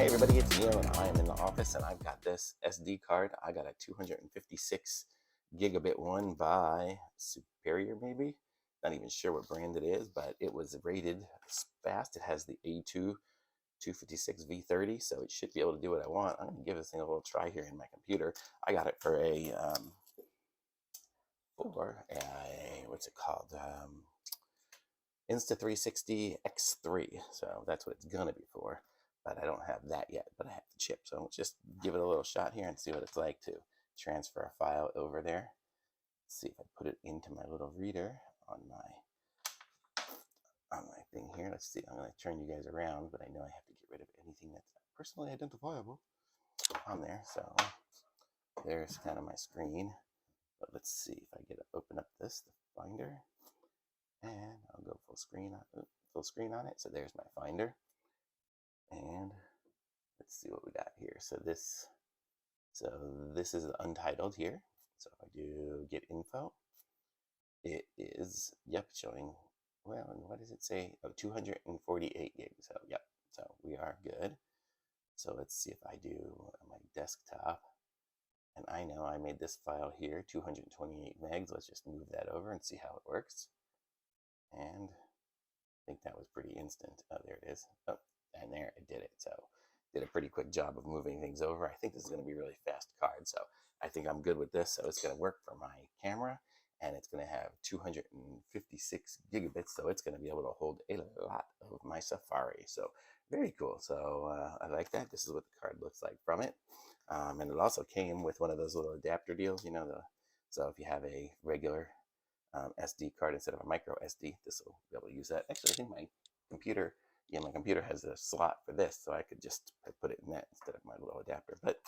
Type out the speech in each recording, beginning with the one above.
Hey everybody, it's Neil and I am in the office and I've got this SD card. I got a 256 gigabit one by Superior maybe. Not even sure what brand it is, but it was rated fast. It has the A2 256 V30, so it should be able to do what I want. I'm going to give this thing a little try here in my computer. I got it for what's it called? Insta360 X3. So that's what it's going to be for. But I don't have that yet, but I have the chip. So let's just give it a little shot here and see what it's like to transfer a file over there. Let's see if I put it into my little reader on my thing here. Let's see. I'm going to turn you guys around, but I know I have to get rid of anything that's not personally identifiable on there. So there's kind of my screen. But let's see if I get to open up the Finder, and I'll go full screen on it. So there's my Finder. And let's see what we got here. So this is untitled here. So if I do get info, it is, yep, showing, well, and what does it say? Oh, 248 gigs. So, yep, so we are good. So let's see if I do my desktop. And I know I made this file here, 228 megs. Let's just move that over and see how it works. And I think that was pretty instant. Oh, there it is. Oh, and there, it did it. So did a pretty quick job of moving things over. I think this is going to be a really fast card, so I think I'm good with this. So it's going to work for my camera, and it's going to have 256 gigabits, so it's going to be able to hold a lot of my Safari. So very cool. So I like that. This is what the card looks like from it. And it also came with one of those little adapter deals, you know, so if you have a regular SD card instead of a micro SD, this will be able to use that. Actually, I think my computer has a slot for this, so I could just put it in that instead of my little adapter. But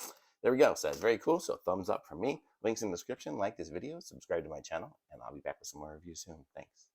there we go. So that's very cool. So thumbs up from me. Links in the description. Like this video, subscribe to my channel, and I'll be back with some more reviews soon. Thanks.